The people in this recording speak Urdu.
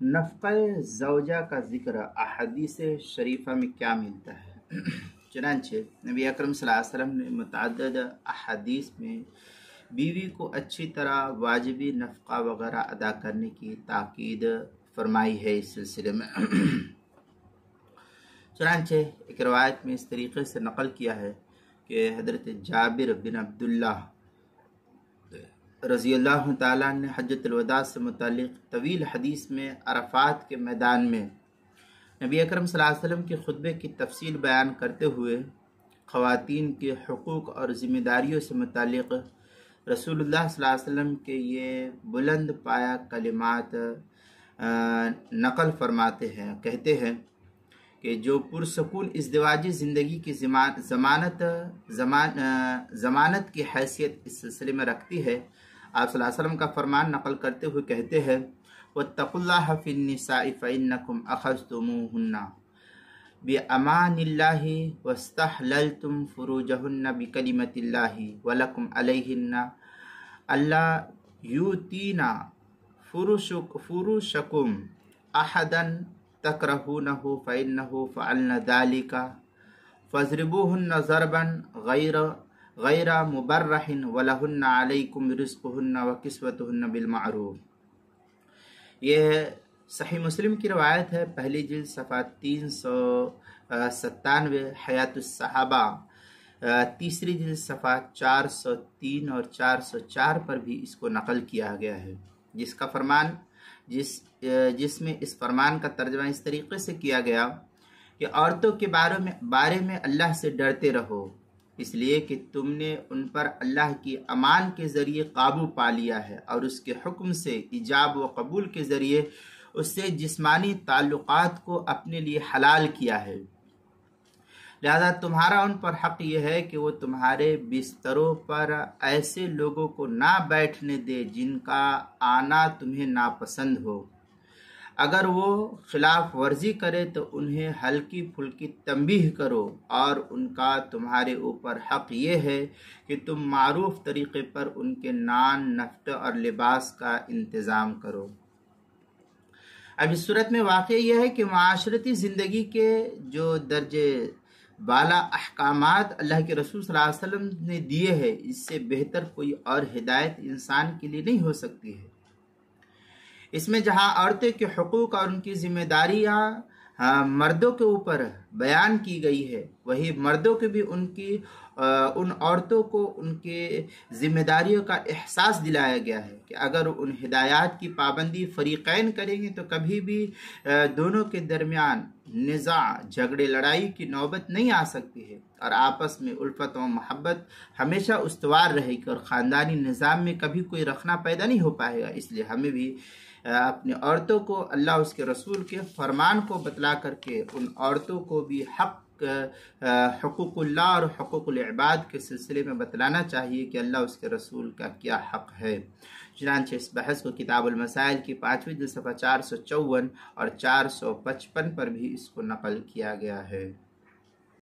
نفقہ زوجہ کا ذکر احادیث شریفہ میں کیا ملتا ہے؟ چنانچہ نبی اکرم صلی اللہ علیہ وسلم نے متعدد احادیث میں بیوی کو اچھی طرح واجبی نفقہ وغیرہ ادا کرنے کی تاکید فرمائی ہے۔ اس سلسلے میں چنانچہ ایک روایت میں اس طریقے سے نقل کیا ہے کہ حضرت جابر بن عبداللہ رضی اللہ تعالیٰ نے حجۃ الوداع سے متعلق طویل حدیث میں عرفات کے میدان میں نبی اکرم صلی اللہ علیہ وسلم کے خطبے کی تفصیل بیان کرتے ہوئے خواتین کے حقوق اور ذمہ داریوں سے متعلق رسول اللہ صلی اللہ علیہ وسلم کے یہ بلند پایہ کلمات نقل فرماتے ہیں۔ کہتے ہیں کہ جو پرسکون ازدواجی زندگی کی ضمانت کی حیثیت اس سلسلے میں رکھتی ہے، آپ صلی اللہ علیہ وسلم کا فرمان نقل کرتے ہوئے کہتے ہیں وَاتَّقُوا اللَّهَ فِي النِّسَاءِ فَإِنَّكُمْ أَخَذْتُمُوهُنَّ بِأَمَانِ اللَّهِ وَاسْتَحْلَلْتُمْ فُرُوجَهُنَّ بِكَلِمَةِ اللَّهِ وَلَكُمْ عَلَيْهِنَّ أَلَّا يُؤْتِينَ فُرُوشَكُمْ أَحَدًا تَكْرَهُونَهُ فَإِنَّهُ فَعَلْنَ ذَلِكَ فَاضْرِبُوهُنَّ ضَرْبًا غیر مبرح وَلَهُنَّ عَلَيْكُمْ رِزْقُهُنَّ وَكِسْوَتُهُنَّ بِالْمَعْرُوفِ۔ یہ صحیح مسلم کی روایت ہے، پہلی جلد صفحہ 397، حیات الصحابہ تیسری جلد صفحہ 403 اور 404 پر بھی اس کو نقل کیا گیا ہے، جس میں اس فرمان کا ترجمہ اس طریقے سے کیا گیا کہ عورتوں کے بارے میں اللہ سے ڈرتے رہو، اس لیے کہ تم نے ان پر اللہ کی امان کے ذریعے قابو پا لیا ہے اور اس کے حکم سے ایجاب و قبول کے ذریعے اس سے جسمانی تعلقات کو اپنے لیے حلال کیا ہے، لہذا تمہارا ان پر حق یہ ہے کہ وہ تمہارے بستروں پر ایسے لوگوں کو نہ بیٹھنے دے جن کا آنا تمہیں ناپسند ہو، اگر وہ خلاف ورزی کرے تو انہیں ہلکی پھلکی تنبیہ کرو، اور ان کا تمہارے اوپر حق یہ ہے کہ تم معروف طریقے پر ان کے نان نفقے اور لباس کا انتظام کرو۔ اب اس صورت میں واقع یہ ہے کہ معاشرتی زندگی کے جو درجے بالا احکامات اللہ کے رسول صلی اللہ علیہ وسلم نے دیے ہیں، اس سے بہتر کوئی اور ہدایت انسان کے لیے نہیں ہو سکتی ہے۔ اس میں جہاں عورتوں کے حقوق اور ان کی ذمہ داریاں مردوں کے اوپر بیان کی گئی ہے، وہی مردوں کے بھی ان عورتوں کو ان کے ذمہ داریوں کا احساس دلایا گیا ہے کہ اگر ان ہدایات کی پابندی فریقین کریں گے تو کبھی بھی دونوں کے درمیان نزاع، جھگڑے، لڑائی کی نوبت نہیں آ سکتی ہے، اور آپس میں الفت و محبت ہمیشہ استوار رہے گی، اور خاندانی نظام میں کبھی کوئی رخنا پیدا نہیں ہو پائے گا۔ اس لیے ہمیں بھی اپنی عورتوں کو اللہ اس کے رسول کے فرمان کو بتلا کر کے ان عورتوں کو بھی حقوق اللہ اور حقوق العباد کے سلسلے میں بتلانا چاہیے کہ اللہ اس کے رسول کا کیا حق ہے۔ چنانچہ اس بحث کو کتاب المسائل کی 5ویں جلد صفحہ 454 اور 455 پر بھی اس کو نقل کیا گیا ہے۔